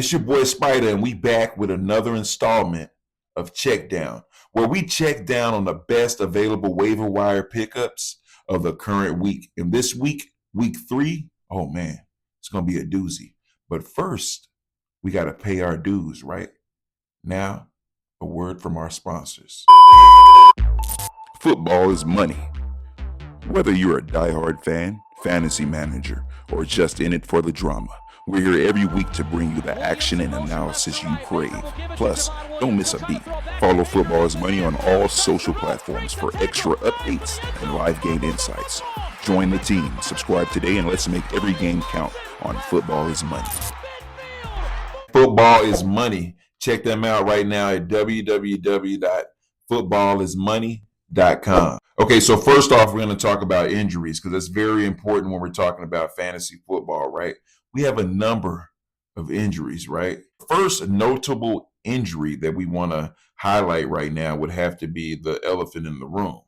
It's your boy Spider, and we back with another installment of Check Down, where we check down on the best available waiver wire pickups of the current week. And this week, week 3, oh man, it's gonna be a doozy. But first, we gotta pay our dues, right? Now, a word from our sponsors. Football is money. Whether you're a diehard fan, fantasy manager, or just in it for the drama, we're here every week to bring you the action and analysis you crave. Plus, don't miss a beat. Follow Football is Money on all social platforms for extra updates and live game insights. Join the team, subscribe today, and let's make every game count on Football is Money. Football is Money. Check them out right now at www.footballismoney.com. Okay, so first off, we're going to talk about injuries because that's very important when we're talking about fantasy football, right? We have a number of injuries, right? First notable injury that we want to highlight right now would have to be the elephant in the room,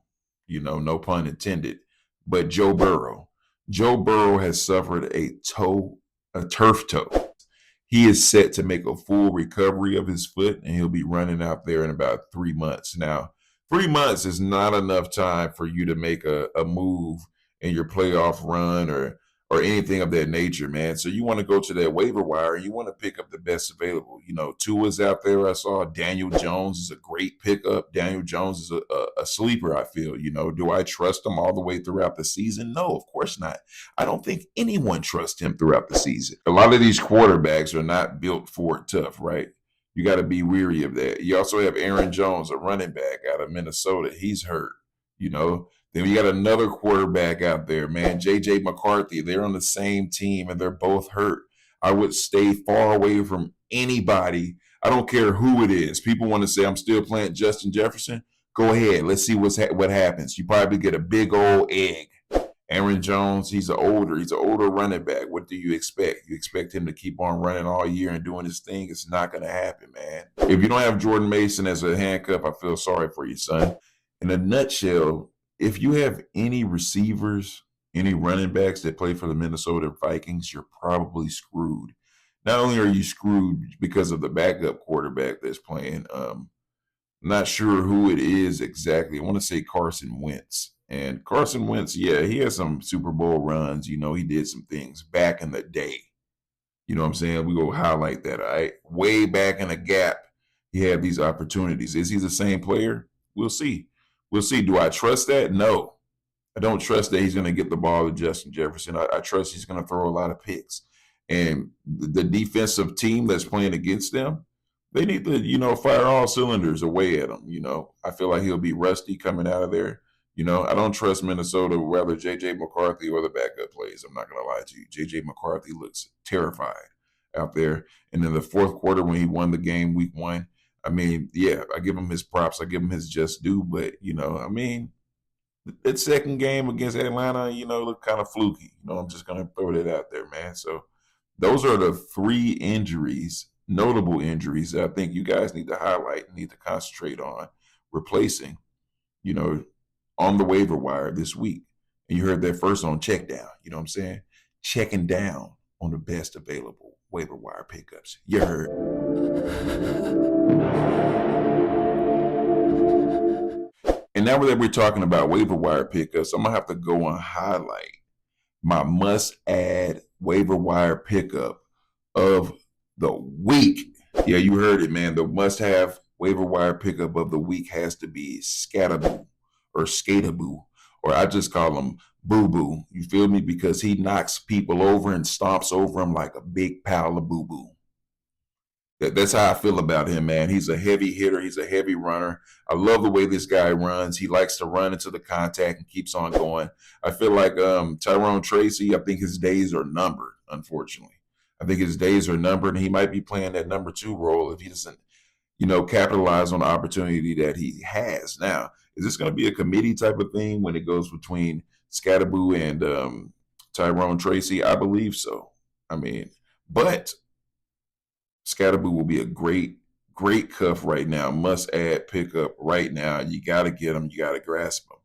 no pun intended, but Joe Burrow. Joe Burrow has suffered a turf toe. He is set to make a full recovery of his foot, and he'll be running out there in about 3 months. Now, 3 months is not enough time for you to make a move in your playoff run or anything of that nature, man. So you want to go to that waiver wire and you want to pick up the best available. Tua's out there. I saw Daniel Jones is a great pickup. Daniel Jones is a sleeper, I feel. Do I trust him all the way throughout the season? No, of course not. I don't think anyone trusts him throughout the season. A lot of these quarterbacks are not built for it tough, right? You got to be weary of that. You also have Aaron Jones, a running back out of Minnesota. He's hurt, Then you got another quarterback out there, man, J.J. McCarthy. They're on the same team, and they're both hurt. I would stay far away from anybody. I don't care who it is. People want to say, I'm still playing Justin Jefferson. Go ahead. Let's see what happens. You probably get a big old egg. Aaron Jones, he's an older running back. What do you expect? You expect him to keep on running all year and doing his thing? It's not going to happen, man. If you don't have Jordan Mason as a handcuff, I feel sorry for you, son. In a nutshell, if you have any receivers, any running backs that play for the Minnesota Vikings, you're probably screwed. Not only are you screwed because of the backup quarterback that's playing, not sure who it is exactly. I want to say Carson Wentz. And Carson Wentz, yeah, he has some Super Bowl runs. He did some things back in the day. You know what I'm saying? We go highlight that, all right? Way back in the gap, he had these opportunities. Is he the same player? We'll see. Do I trust that? No. I don't trust that he's going to get the ball to Justin Jefferson. I trust he's going to throw a lot of picks. And the defensive team that's playing against them, they need to, fire all cylinders away at him. I feel like he'll be rusty coming out of there. I don't trust Minnesota, whether J.J. McCarthy or the backup plays. I'm not going to lie to you. J.J. McCarthy looks terrified out there. And in the fourth quarter when he won the game week 1, I mean, yeah, I give him his props. I give him his just due. But, that second game against Atlanta, looked kind of fluky. I'm just going to throw that out there, man. So those are the 3 injuries, notable injuries that I think you guys need to highlight, need to concentrate on replacing, on the waiver wire this week. And you heard that first on Check Down. You know what I'm saying? Checking down on the best available waiver wire pickups. You heard. And now that we're talking about waiver wire pickups, I'm going to have to go and highlight my must-add waiver wire pickup of the week. Yeah, you heard it, man. The must-have waiver wire pickup of the week has to be Scataboo or Skataboo, or I just call him Boo-Boo. You feel me? Because he knocks people over and stomps over them like a big pile of boo-boo. That's how I feel about him, man. He's a heavy hitter. He's a heavy runner. I love the way this guy runs. He likes to run into the contact and keeps on going. I feel like Tyrone Tracy, I think his days are numbered, unfortunately. I think his days are numbered, and he might be playing that number 2 role if he doesn't, capitalize on the opportunity that he has. Now, is this going to be a committee type of thing when it goes between Scataboo and Tyrone Tracy? I believe so. But Scataboo will be a great cuff right now. Must add pickup right now. You got to get him. You got to grasp him.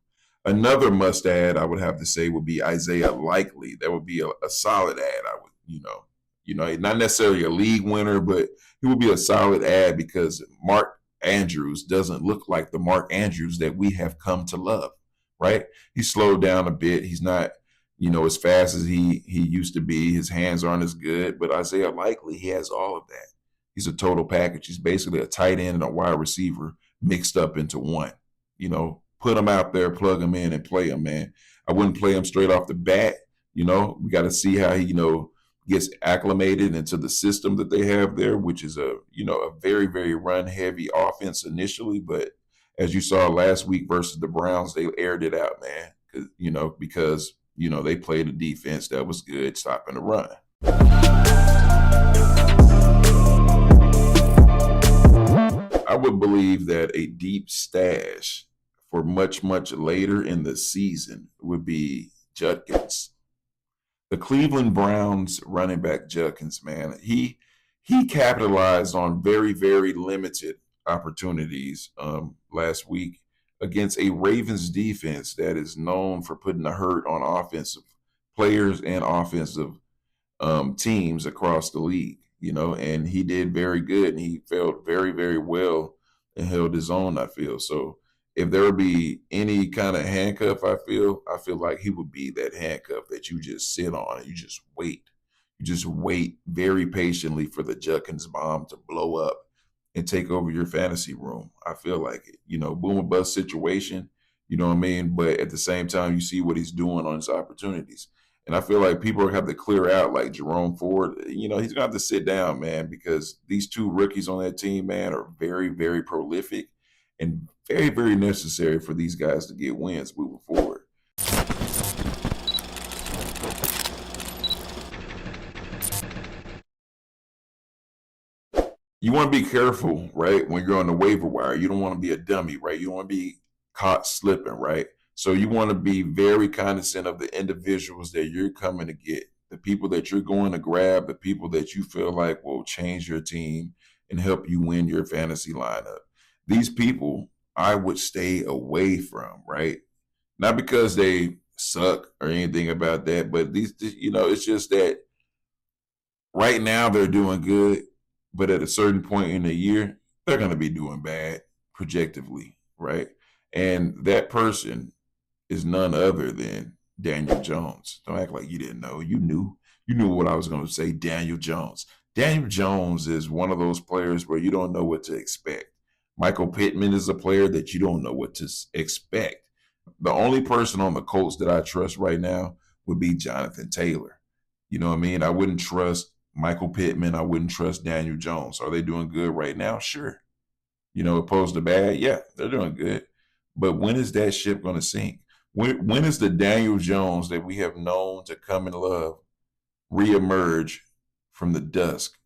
Another must add I would have to say would be Isaiah Likely. That would be a solid add. I would, not necessarily a league winner, but he will be a solid ad because Mark Andrews doesn't look like the Mark Andrews that we have come to love, right? He slowed down a bit. He's not, as fast as he used to be. His hands aren't as good, but Isaiah Likely, he has all of that. He's a total package. He's basically a tight end and a wide receiver mixed up into one. Put him out there, plug him in, and play him, man. I wouldn't play him straight off the bat. We got to see how he, gets acclimated into the system that they have there, which is a very, very run heavy offense initially. But as you saw last week versus the Browns, they aired it out, man. Because they played a defense that was good, stopping the run. I would believe that a deep stash for much, much later in the season would be Judkins. The Cleveland Browns running back Judkins, man, he capitalized on very, very limited opportunities last week against a Ravens defense that is known for putting the hurt on offensive players and offensive teams across the league, and he did very good and he felt very, very well and held his own, I feel. So if there would be any kind of handcuff, I feel like he would be that handcuff that you just sit on and you just wait. You just wait very patiently for the Judkins bomb to blow up and take over your fantasy room. I feel like it, boom or bust situation, you know what I mean? But at the same time, you see what he's doing on his opportunities. And I feel like people have to clear out like Jerome Ford. He's going to have to sit down, man, because these two rookies on that team, man, are very, very prolific and very, very necessary for these guys to get wins moving forward. You want to be careful, right, when you're on the waiver wire. You don't want to be a dummy, right? You don't want to be caught slipping, right? So you want to be very cognizant of the individuals that you're coming to get, the people that you're going to grab, the people that you feel like will change your team and help you win your fantasy lineup. These people I would stay away from, right? Not because they suck or anything about that, but it's just that right now they're doing good, but at a certain point in the year, they're going to be doing bad projectively, right? And that person is none other than Daniel Jones. Don't act like you didn't know. You knew what I was going to say, Daniel Jones. Daniel Jones is one of those players where you don't know what to expect. Michael Pittman is a player that you don't know what to expect. The only person on the Colts that I trust right now would be Jonathan Taylor. You know what I mean? I wouldn't trust Michael Pittman. I wouldn't trust Daniel Jones. Are they doing good right now? Sure. Opposed to bad? Yeah, they're doing good. But when is that ship going to sink? When is the Daniel Jones that we have known to come and love reemerge from the dusk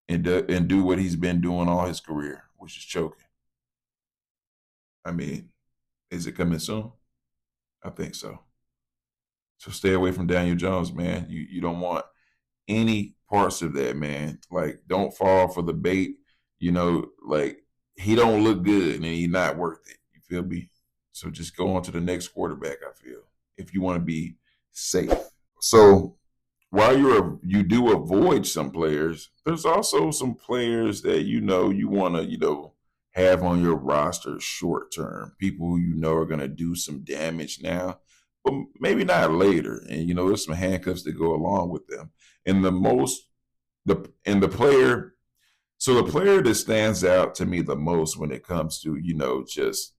and do what he's been doing all his career, which is choking? I mean, is it coming soon? I think so. So stay away from Daniel Jones, man. You don't want any parts of that, man. Like, don't fall for the bait. Like, he don't look good and he's not worth it. You feel me? So just go on to the next quarterback, I feel, if you want to be safe. So while you do avoid some players, there's also some players that you want to, have on your roster short term. People who are going to do some damage now, but maybe not later. And there's some handcuffs that go along with them. And the player that stands out to me the most when it comes to, just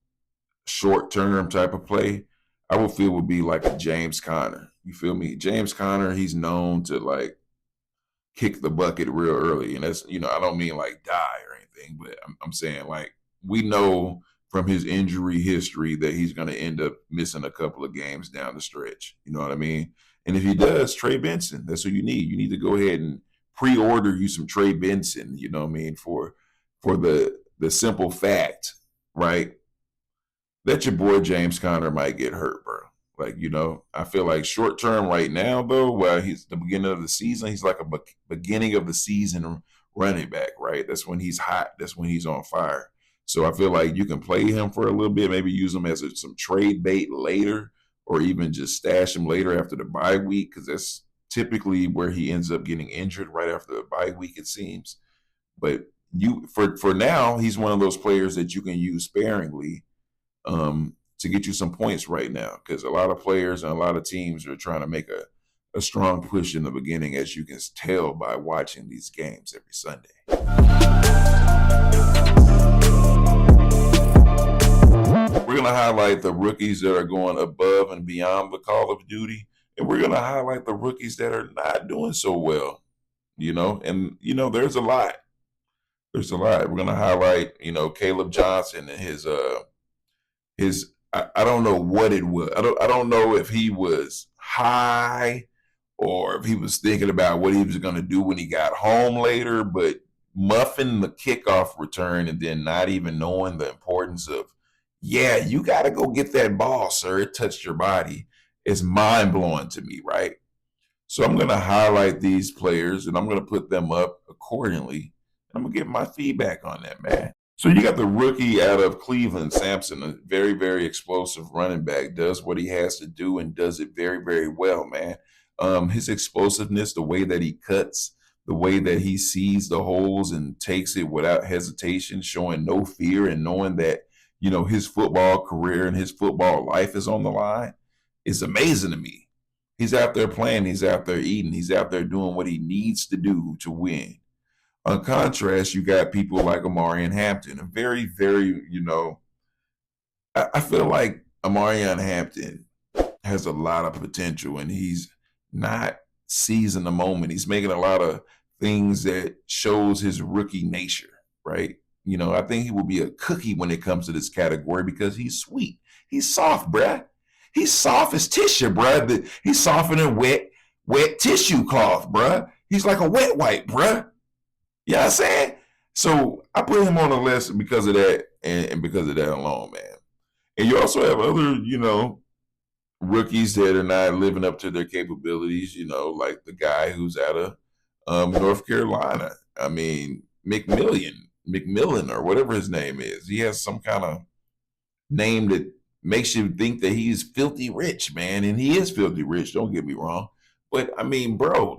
short-term type of play, I would feel would be like a James Conner. You feel me? James Conner, he's known to like kick the bucket real early. And that's, I don't mean like die or anything, but I'm saying like we know from his injury history that he's going to end up missing a couple of games down the stretch. You know what I mean? And if he does, Trey Benson, that's what you need. You need to go ahead and pre-order you some Trey Benson, you know what I mean, for the simple fact, right, that your boy James Conner might get hurt, bro. Like, I feel like short term right now, though, while he's the beginning of the season, he's like a beginning of the season running back, right? That's when he's hot. That's when he's on fire. So I feel like you can play him for a little bit, maybe use him as some trade bait later, or even just stash him later after the bye week, because that's typically where he ends up getting injured right after the bye week, it seems. But for now, he's one of those players that you can use sparingly to get you some points right now, because a lot of players and a lot of teams are trying to make a strong push in the beginning, as you can tell by watching these games every Sunday. We're going to highlight the rookies that are going above and beyond the Call of Duty, and we're going to highlight the rookies that are not doing so well, and there's a lot. There's a lot. We're going to highlight, Caleb Johnson and his I don't know what it was. I don't know if he was high or if he was thinking about what he was going to do when he got home later, but muffing the kickoff return and then not even knowing the importance of, you got to go get that ball, sir. It touched your body. It's mind-blowing to me, right? So I'm going to highlight these players and I'm going to put them up accordingly. I'm going to give my feedback on that, man. So you got the rookie out of Cleveland, Sampson, a very, very explosive running back, does what he has to do and does it very, very well, man. His explosiveness, the way that he cuts, the way that he sees the holes and takes it without hesitation, showing no fear and knowing that, his football career and his football life is on the line, is amazing to me. He's out there playing, he's out there eating, he's out there doing what he needs to do to win. On contrast, you got people like Omarion Hampton, a very, very, I feel like Omarion Hampton has a lot of potential and he's not seizing the moment. He's making a lot of things that shows his rookie nature, right? I think he will be a cookie when it comes to this category because he's sweet. He's soft, bruh. He's soft as tissue, bruh. He's softer than wet tissue cloth, bruh. He's like a wet wipe, bruh. You know what I'm saying? So I put him on the list because of that and because of that alone, man. And you also have other, rookies that are not living up to their capabilities, like the guy who's out of North Carolina. I mean, McMillan, or whatever his name is. He has some kind of name that makes you think that he's filthy rich, man. And he is filthy rich, don't get me wrong. But, I mean, bro,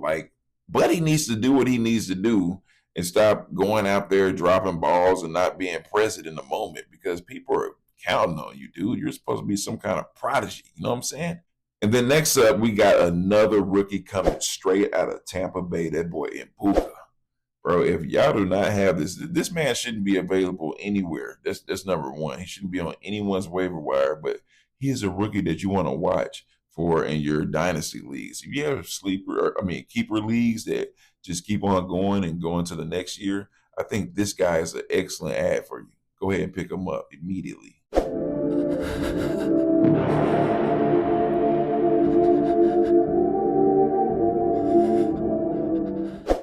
Buddy needs to do what he needs to do and stop going out there dropping balls and not being present in the moment because people are counting on you, dude. You're supposed to be some kind of prodigy. You know what I'm saying? And then next up, we got another rookie coming straight out of Tampa Bay, that boy Mpuka. Bro, if y'all do not have this man shouldn't be available anywhere. That's number one. He shouldn't be on anyone's waiver wire, but he is a rookie that you want to watch for in your dynasty leagues. If you have keeper leagues that just keep on going and going to the next year, I think this guy is an excellent ad for you. Go ahead and pick him up immediately.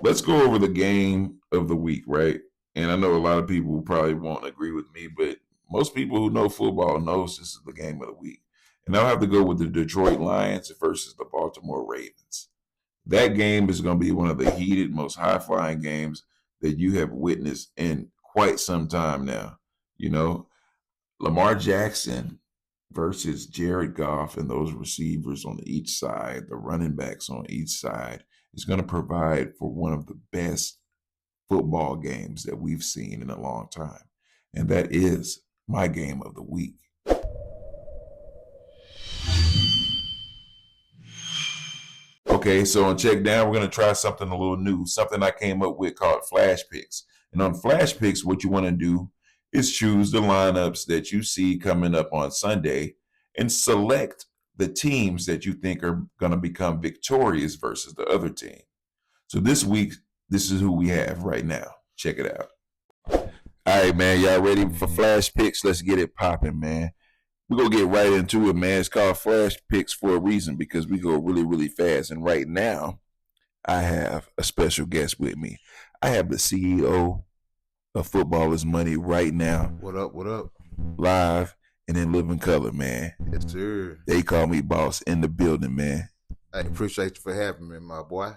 Let's go over the game of the week, right? And I know a lot of people probably won't agree with me, but most people who know football knows this is the game of the week. And I'll have to go with the Detroit Lions versus the Baltimore Ravens. That game is going to be one of the heated, most high-flying games that you have witnessed in quite some time now. Lamar Jackson versus Jared Goff and those receivers on each side, the running backs on each side, is going to provide for one of the best football games that we've seen in a long time. And that is my game of the week. Okay, so on Check Down, we're going to try something a little new, something I came up with called Flash Picks. And on Flash Picks, what you want to do is choose the lineups that you see coming up on Sunday and select the teams that you think are going to become victorious versus the other team. So this week, this is who we have right now. Check it out. All right, man, y'all ready for Flash Picks? Let's get it popping, man. We're going to get right into it, man. It's called Flash Picks for a reason because we go really, really fast. And right now, I have a special guest with me. I have the CEO of Football is Money right now. What up, what up? Live and in living color, man. Yes, sir. They call me boss in the building, man. I appreciate you for having me, my boy.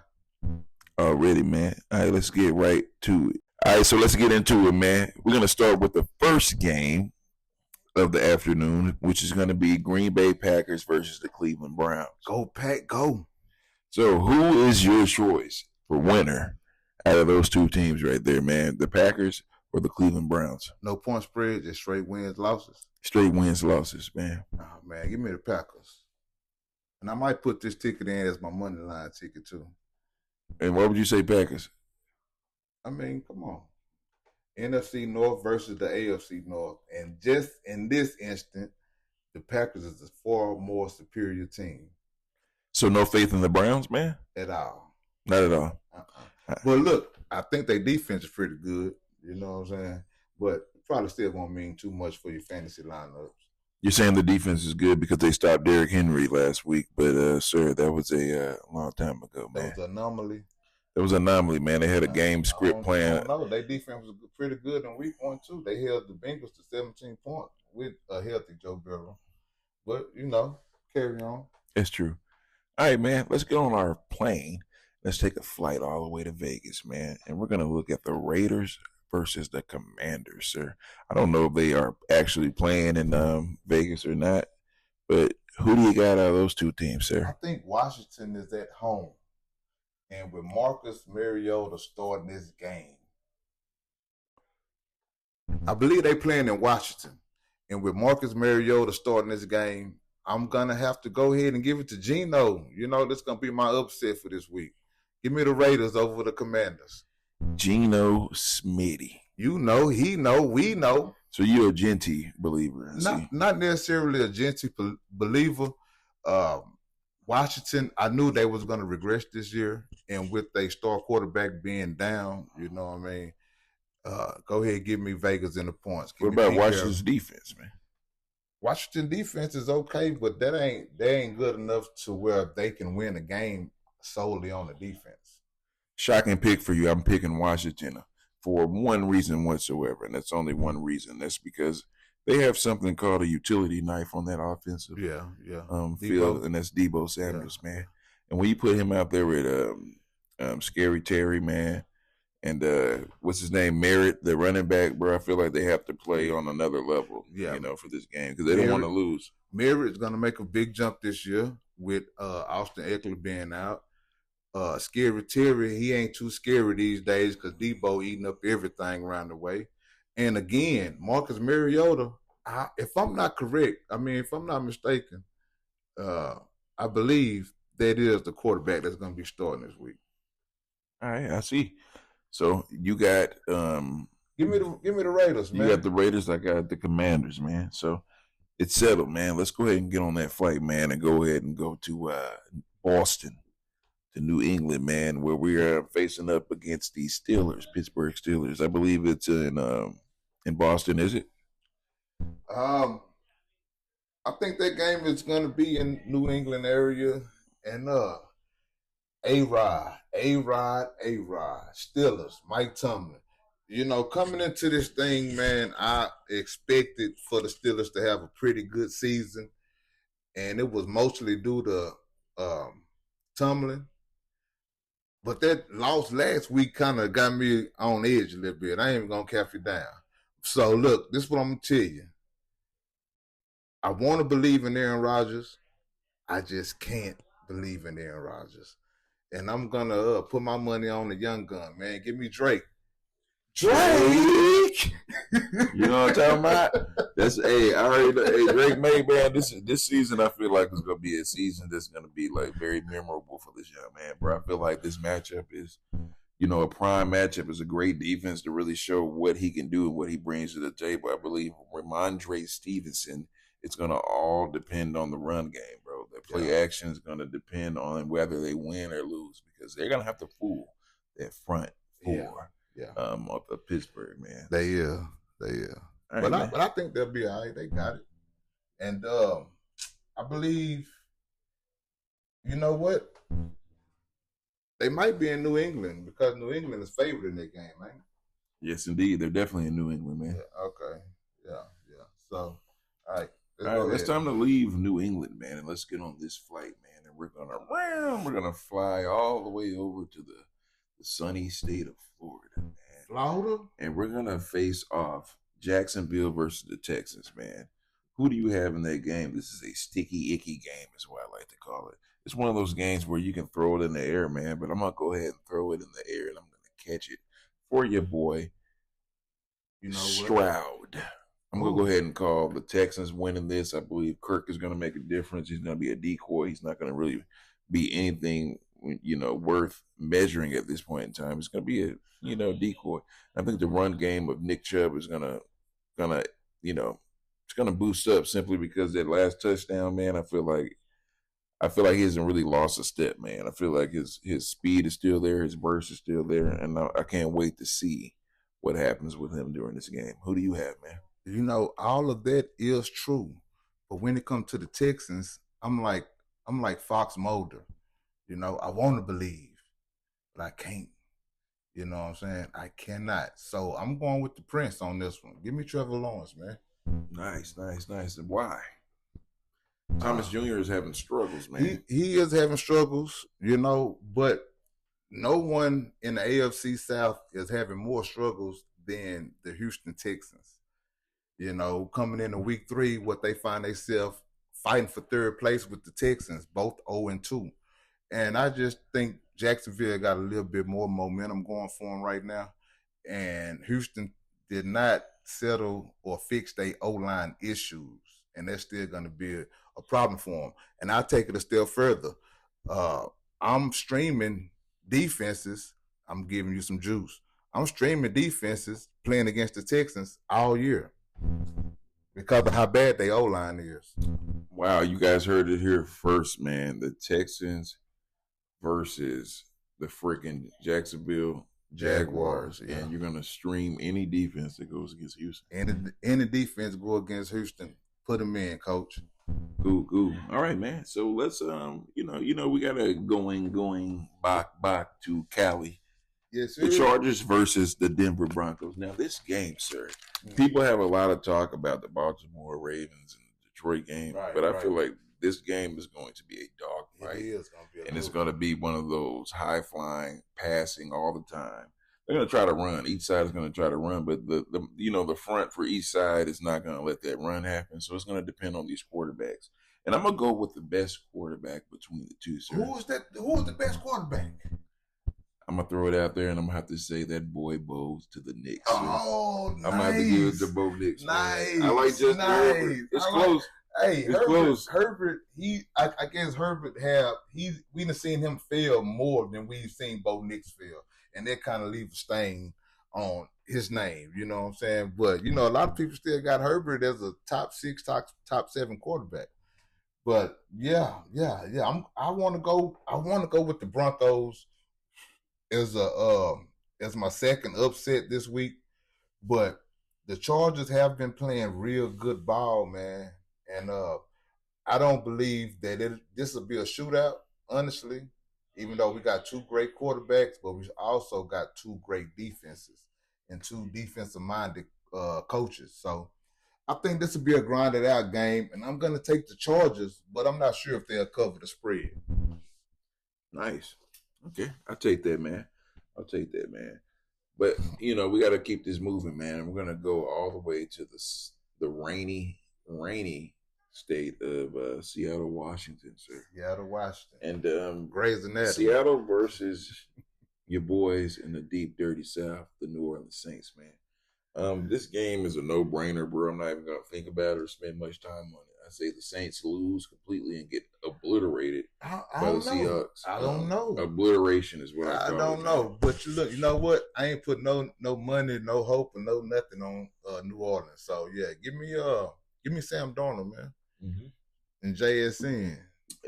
Already, man. All right, let's get right to it. All right, so let's get into it, man. We're going to start with the first game of the afternoon, which is going to be Green Bay Packers versus the Cleveland Browns. Go, Pack, go. So who is your choice for winner out of those two teams right there, man? The Packers or the Cleveland Browns? No point spread, just straight wins, losses. Straight wins, losses, man. Oh man, give me the Packers. And I might put this ticket in as my money line ticket too. And what would you say, Packers? I mean, come on. NFC North versus the AFC North. And just in this instant, the Packers is a far more superior team. So no faith in the Browns, man? At all. Not at all. But look, I think their defense is pretty good. You know what I'm saying? But probably still won't mean too much for your fantasy lineups. You're saying the defense is good because they stopped Derrick Henry last week, but sir, that was a long time ago, man. That was an anomaly. That was an anomaly, man. They had a game script plan. No, their defense was pretty good in week 1 too. They held the Bengals to 17 points with a healthy Joe Burrow. But carry on. That's true. All right, man. Let's get on our plane. Let's take a flight all the way to Vegas, man, and we're gonna look at the Raiders versus the Commanders, sir. I don't know if they are actually playing in Vegas or not, but who do you got out of those two teams, sir? I think Washington is at home. And with Marcus Mariota starting this game, I believe they playing in Washington. And with Marcus Mariota starting this game, I'm going to have to go ahead and give it to Geno. This is going to be my upset for this week. Give me the Raiders over the Commanders. Geno Smitty. You know, he know, we know. So you're a Genty believer. Not necessarily a Genty believer. Washington, I knew they was going to regress this year. And with their star quarterback being down, you know what I mean? Go ahead and give me Vegas in the points. What about Washington's defense, man? Washington defense is okay, but they ain't good enough to where they can win a game solely on the defense. Shocking pick for you. I'm picking Washington for one reason whatsoever, and that's only one reason. That's because they have something called a utility knife on that offensive field, and that's Debo Samuels, man. And when you put him out there with Scary Terry, man, and what's his name, Merritt, the running back, bro, I feel like they have to play on another level, for this game because they don't want to lose. Merritt's going to make a big jump this year with Austin Eckler being out. Scary Terry, he ain't too scary these days because Debo eating up everything around the way. And again, Marcus Mariota, if I'm not correct, if I'm not mistaken, I believe that is the quarterback that's going to be starting this week. All right, I see. So you got give me the Raiders, man. You got the Raiders, I got the Commanders, man. So it's settled, man. Let's go ahead and get on that flight, man, and go ahead and go to Boston, to New England, man, where we are facing up against the Steelers, Pittsburgh Steelers. I believe it's in Boston, is it? I think that game is going to be in New England area, and A-Rod, Steelers, Mike Tomlin. Coming into this thing, man, I expected for the Steelers to have a pretty good season, and it was mostly due to Tomlin. But that loss last week kind of got me on edge a little bit. I ain't even going to cap you down. So, look, this is what I'm going to tell you. I want to believe in Aaron Rodgers. I just can't believe in Aaron Rodgers. And I'm going to put my money on the young gun, man. Give me Drake. Drake! You know what I'm talking about? That's I already know. Hey, Drake May, man, this season I feel like it's gonna be a season that's gonna be like very memorable for this young man, bro. I feel like this matchup is, a prime matchup. Is a great defense to really show what he can do and what he brings to the table. I believe Ramondre Stevenson, it's gonna all depend on the run game, bro. The play action is gonna depend on whether they win or lose because they're gonna have to fool that front four. Of Pittsburgh, man. They are. Right, but I think they'll be all right. They got it. And I believe, you know what? They might be in New England because New England is favored in that game, man. Yes, indeed. They're definitely in New England, man. Yeah, okay. Yeah. So, all right. It's time to leave New England, man, and let's get on this flight, man. And we're gonna fly all the way over to the sunny state of Florida, man. Florida? And we're going to face off Jacksonville versus the Texans, man. Who do you have in that game? This is a sticky, icky game is what I like to call it. it's one of those games where you can throw it in the air, man. But I'm gonna go ahead and throw it in the air, and I'm gonna catch it for your boy, You know what? Stroud. I'm gonna go ahead and call the Texans winning this. I believe Kirk is gonna make a difference. He's gonna be a decoy. He's not gonna really be anything, worth measuring at this point in time. It's gonna be a decoy. I think the run game of Nick Chubb is gonna it's gonna boost up simply because that last touchdown, man. I feel like he hasn't really lost a step, man. I feel like his speed is still there, his burst is still there, and I can't wait to see what happens with him during this game. Who do you have, man? All of that is true, but when it comes to the Texans, I'm like Fox Mulder. I want to believe, but I can't. You know what I'm saying? I cannot. So I'm going with the Prince on this one. Give me Trevor Lawrence, man. Nice. And why? Thomas Jr. is having struggles, man. He is having struggles, but no one in the AFC South is having more struggles than the Houston Texans. Coming into week 3, what they find themselves fighting for third place with the Texans, both 0-2. And I just think Jacksonville got a little bit more momentum going for them right now. And Houston did not settle or fix their O-line issues. And that's still going to be a problem for them. And I'll take it a step further. I'm streaming defenses. I'm giving you some juice. I'm streaming defenses playing against the Texans all year because of how bad their O-line is. Wow, you guys heard it here first, man. The Texans versus the freaking Jacksonville Jaguars. Yeah. And you're going to stream any defense that goes against Houston. Any defense go against Houston, put them in, coach. Cool. All right, man. So let's we gotta going back to Cali. Yes, sir. The Chargers versus the Denver Broncos. Now this game, sir, people have a lot of talk about the Baltimore Ravens and the Detroit game, but I feel like this game is going to be a dogfight. It is going to be, and it's going to be one of those high flying, passing all the time. They're going to try to run. Each side is going to try to run, but the front for each side is not going to let that run happen. So it's going to depend on these quarterbacks. And I'm going to go with the best quarterback between the two, sir. Who is that? Who is the best quarterback? I'm going to throw it out there, and I'm going to have to say that boy Bose to the Knicks. Oh, nice. I'm going to have to give it to Bo Nix. Nice. I like Justin Herbert. It's close. Hey, Herbert, I guess Herbert we done seen him fail more than we've seen Bo Nix fail. And that kind of leaves a stain on his name, you know what I'm saying? But, a lot of people still got Herbert as a top 6, top 7 quarterback. But yeah. I want to go with the Broncos as my second upset this week. But the Chargers have been playing real good ball, man. And I don't believe that this will be a shootout, honestly, even though we got 2 great quarterbacks, but we also got 2 great defenses and 2 defensive-minded coaches. So I think this will be a grinded-out game, and I'm going to take the Chargers, but I'm not sure if they'll cover the spread. Nice. Okay, I'll take that, man. But, we got to keep this moving, man. We're going to go all the way to the rainy state of Seattle, Washington, sir. Seattle, Washington. And Grey's Anatomy. Seattle versus your boys in the deep, dirty South, the New Orleans Saints, man. This game is a no-brainer, bro. I'm not even going to think about it or spend much time on it. I say the Saints lose completely and get obliterated by the Seahawks. I don't know. Obliteration is what I call it. I don't know. But you know what? I ain't put no money, no hope, and no nothing on New Orleans. So, yeah, give me Sam Darnold, man. Mm-hmm. And JSN.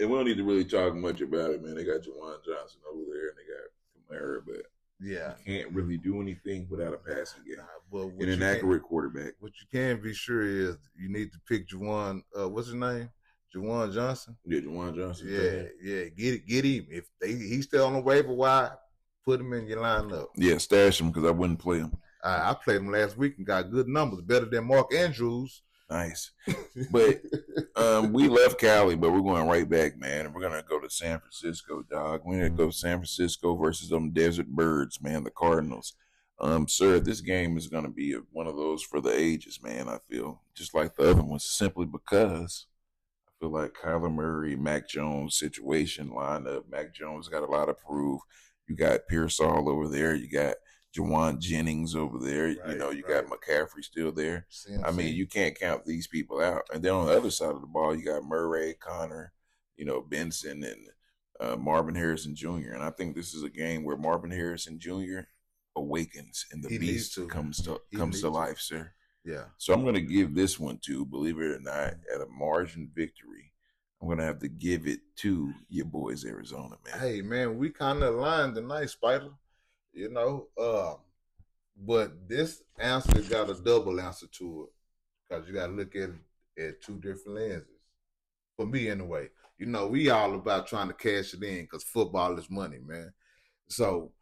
And we don't need to really talk much about it, man. They got Juwan Johnson over there, and they got Kamara, but you can't really do anything without a passing game and an accurate quarterback. What you can be sure is you need to pick Juwan. What's his name? Juwan Johnson. Yeah, Juwan Johnson. Yeah. Get him. If he's still on the waiver wire, put him in your lineup. Yeah, stash him because I wouldn't play him. I played him last week and got good numbers, better than Mark Andrews. Nice. But we left Cali, but we're going right back, man. And we're going to go to San Francisco, dog. We're going to go San Francisco versus them Desert Birds, man, the Cardinals. Sir, this game is going to be one of those for the ages, man, I feel. Just like the other ones, simply because I feel like Kyler Murray, Mac Jones situation lineup. Mac Jones got a lot to prove. You got Pearsall over there. You got Jawan Jennings over there. You got McCaffrey still there. I mean, you can't count these people out. And then on the other side of the ball, you got Murray, Connor, Benson, and Marvin Harrison Jr. And I think this is a game where Marvin Harrison Jr. awakens and the beast comes to life, sir. Yeah. So I'm going to give this one to, believe it or not, at a margin victory. I'm going to have to give it to your boys, Arizona, man. Hey, man, we kind of aligned tonight, Spider. But this answer got a double answer to it because you got to look at it at two different lenses. For me, anyway. We all about trying to cash it in because football is money, man. So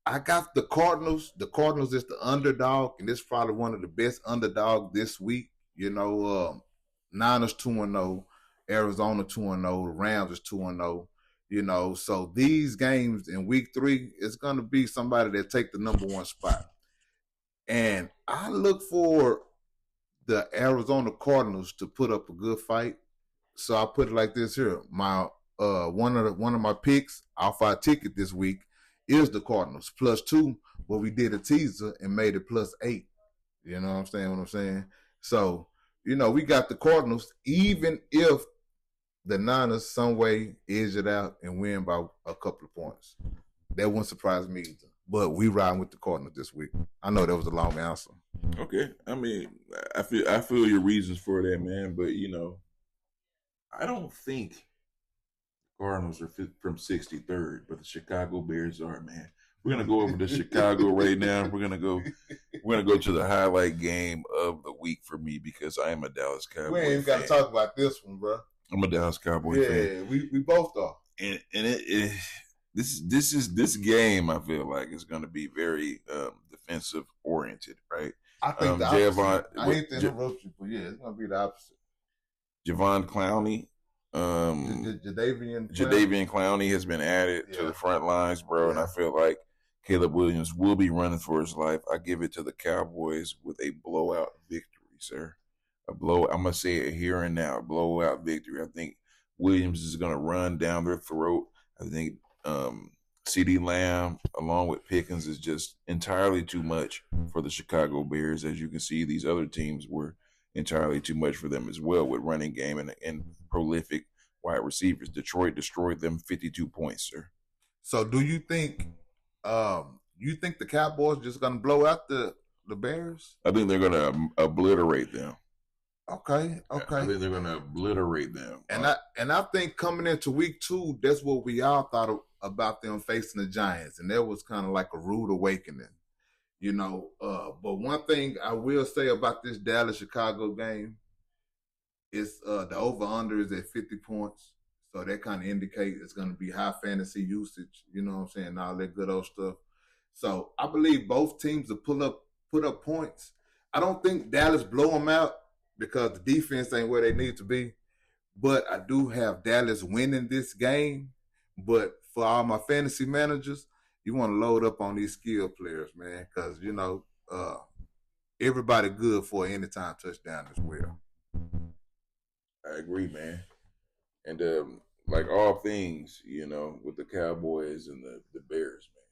I got the Cardinals. The Cardinals is the underdog, and this is probably one of the best underdogs this week. Niners 2-0, Arizona 2-0, the Rams is 2-0. So these games in week 3, it's going to be somebody that take the number 1 spot. And I look for the Arizona Cardinals to put up a good fight. So I put it like this here. My one of my picks, Alpha ticket this week, is the Cardinals +2, but we did a teaser and made it +8. You know what I'm saying? So, we got the Cardinals, even if the Niners some way edge it out and win by a couple of points. That wouldn't surprise me either. But we riding with the Cardinals this week. I know that was a long answer. Okay. I mean, I feel your reasons for that, man, but I don't think Cardinals are from 63rd, but the Chicago Bears are, man. We're gonna go over to Chicago right now. We're gonna go to the highlight game of the week for me because I am a Dallas Cowboy. We ain't even got to talk about this one, bro. I'm a Dallas Cowboy fan. Yeah, we both are. And this game I feel like is gonna be very defensive oriented, right? I think the opposite. I hate to interrupt you, but yeah, it's gonna be the opposite. Javon Clowney. Jadeveon Clowney has been added to the front lines, bro, and I feel like Caleb Williams will be running for his life. I give it to the Cowboys with a blowout victory, sir. I'm gonna say it here and now, a blowout victory. I think Williams is gonna run down their throat. I think CeeDee Lamb, along with Pickens, is just entirely too much for the Chicago Bears. As you can see, these other teams were entirely too much for them as well with running game and prolific wide receivers. Detroit destroyed them 52 points, sir. So do you think the Cowboys just gonna blow out the Bears? I think they're gonna obliterate them. Okay. I think they're gonna obliterate them. And I think coming into week 2, that's what we all thought about them facing the Giants, and that was kind of like a rude awakening. But one thing I will say about this Dallas-Chicago game is the over-under is at 50 points. So that kind of indicates it's going to be high fantasy usage, all that good old stuff. So I believe both teams will put up points. I don't think Dallas blow them out because the defense ain't where they need to be. But I do have Dallas winning this game. But for all my fantasy managers, you want to load up on these skill players, man, because, everybody good for an anytime touchdown as well. I agree, man. And like all things, with the Cowboys and the Bears, man,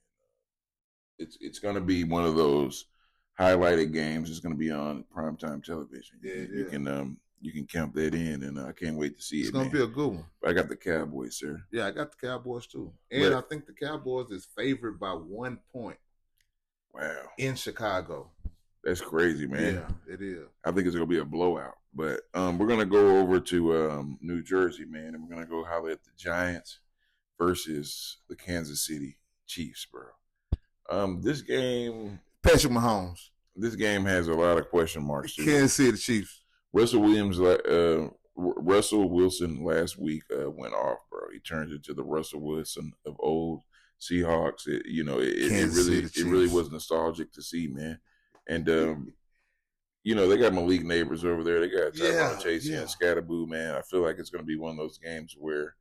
it's going to be one of those highlighted games. It's going to be on primetime television. Yeah. You can count that in, and I can't wait to see it. It's going to be a good one. I got the Cowboys, sir. Yeah, I got the Cowboys too. And I think the Cowboys is favored by 1 point. Wow. In Chicago. That's crazy, man. Yeah, it is. I think it's going to be a blowout. But we're going to go over to New Jersey, man, and we're going to go holler at the Giants versus the Kansas City Chiefs, bro. This game... Patrick Mahomes. This game has a lot of question marks. Kansas City Chiefs. Russell Wilson last week went off, bro. He turned into the Russell Wilson of old Seahawks. It really was nostalgic to see, man. And they got Malik Neighbors over there. They got Tyrone Chase and Scatterboo, man. I feel like it's going to be one of those games where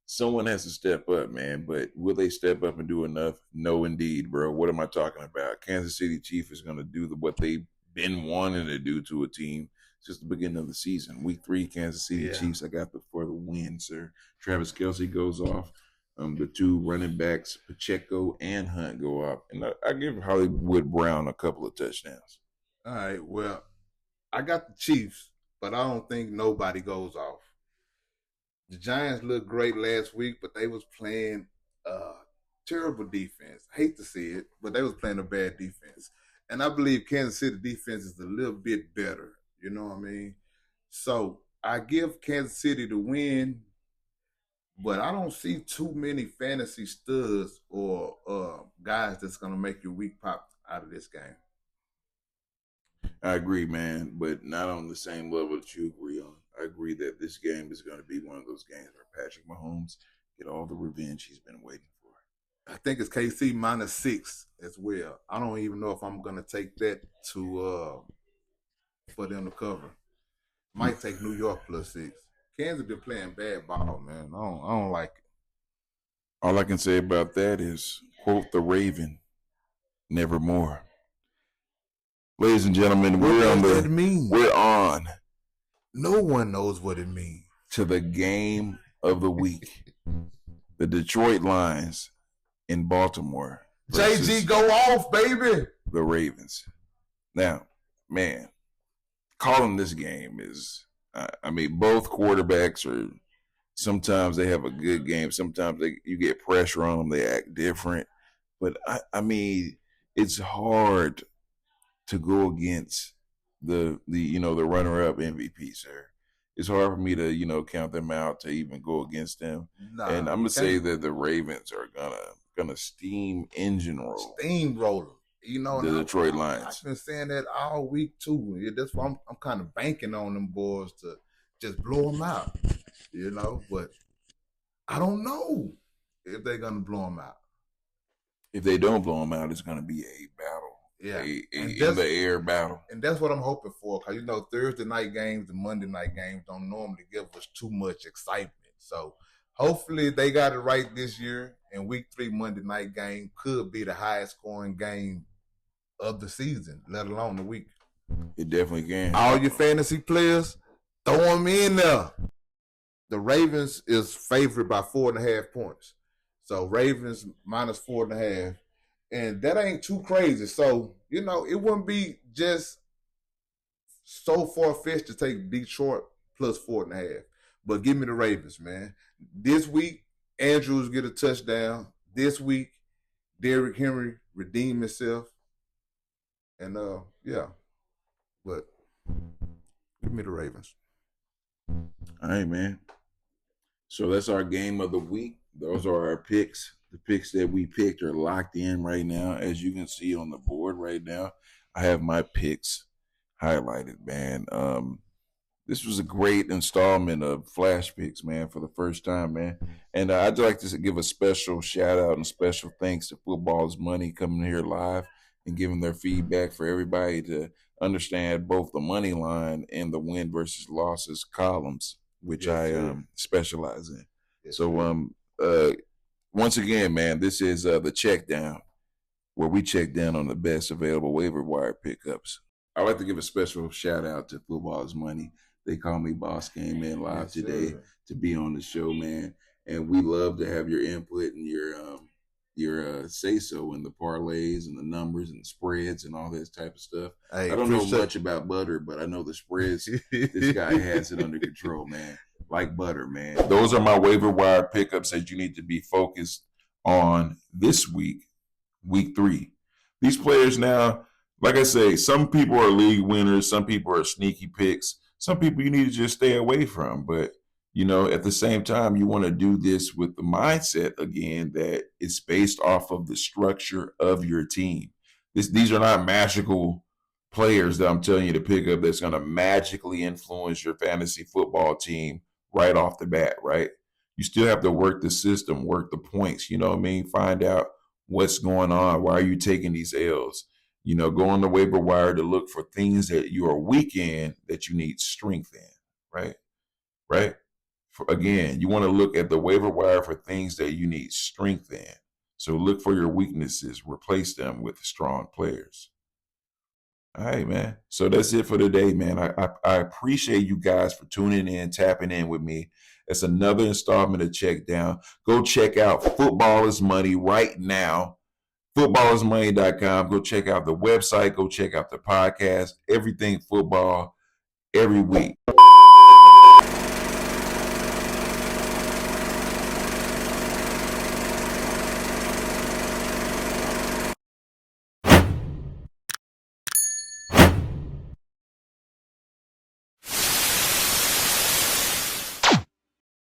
someone has to step up, man. But will they step up and do enough? No, indeed, bro. What am I talking about? Kansas City Chiefs is going to do what they've been wanting to do to a team since the beginning of the season. Week 3, Kansas City Chiefs. I got for the win, sir. Travis Kelce goes off. The 2 running backs, Pacheco and Hunt, go up, and I give Hollywood Brown a couple of touchdowns. All right, well, I got the Chiefs, but I don't think nobody goes off. The Giants looked great last week, but they was playing terrible defense. I hate to see it, but they was playing a bad defense. And I believe Kansas City defense is a little bit better. You know what I mean? So I give Kansas City the win, but I don't see too many fantasy studs or guys that's going to make your week pop out of this game. I agree, man, but not on the same level that you agree on. I agree that this game is going to be one of those games where Patrick Mahomes get all the revenge he's been waiting for. I think it's KC -6 as well. I don't even know if I'm going to take that to for them to cover. Might take New York +6. Kansas been playing bad ball, man. I don't like it. All I can say about that is, quote the Raven, nevermore. Ladies and gentlemen, we're on. No one knows what it means. To the game of the week. The Detroit Lions in Baltimore. JG go off, baby. The Ravens. Now, man, calling this game is, both quarterbacks are, sometimes they have a good game. Sometimes you get pressure on them. They act different. But, it's hard to go against the runner-up MVP, sir. It's hard for me to, count them out, to even go against them. And I'm going to say that the Ravens are gonna steamroller. The Detroit Lions. I've been saying that all week too. That's why I'm kind of banking on them boys to just blow them out. But I don't know if they're gonna blow them out. If they don't blow them out, it's gonna be a battle. Yeah, in the air battle. And that's what I'm hoping for, because Thursday night games and Monday night games don't normally give us too much excitement. So hopefully they got it right this year, and week 3 Monday night game could be the highest scoring game of the season, let alone the week. It definitely can. All your fantasy players, throw them in there. The Ravens is favored by 4.5 points. So Ravens -4.5. And that ain't too crazy. So, it wouldn't be just so far-fetched to take Detroit +4.5. But give me the Ravens, man. This week, Andrews get a touchdown. This week, Derrick Henry redeemed himself. And, But give me the Ravens. All right, man. So that's our game of the week. Those are our picks. The picks that we picked are locked in right now. As you can see on the board right now, I have my picks highlighted, man. This was a great installment of Flash Picks, man, for the first time, man. And I'd like to give a special shout out and special thanks to Football's Money coming here live and giving their feedback for everybody to understand both the money line and the win versus losses columns, which I specialize in. Yes, so, once again, man, this is the check down, where we check down on the best available waiver wire pickups. I'd like to give a special shout out to Football's Money. They call me Boss. Came in live today to be on the show, man. And we love to have your input and your say so in the parlays and the numbers and the spreads and all this type of stuff. Hey, I don't know much about butter, but I know the spreads. This guy has it under control, man. Like butter, man. Those are my waiver wire pickups that you need to be focused on this week, week 3. These players now, like I say, some people are league winners, some people are sneaky picks, some people you need to just stay away from. But, at the same time, you want to do this with the mindset, again, that it's based off of the structure of your team. These are not magical players that I'm telling you to pick up that's going to magically influence your fantasy football team right off the bat, right? You still have to work the system, work the points, find out what's going on. Why are you taking these L's? Go on the waiver wire to look for things that you are weak in that you need strength in, right? Right? Again, you want to look at the waiver wire for things that you need strength in. So look for your weaknesses, replace them with strong players. All right, man. So that's it for today, man. I appreciate you guys for tuning in, tapping in with me. It's another installment of Check Down. Go check out Football is Money right now. Footballismoney.com. Go check out the website. Go check out the podcast. Everything football every week.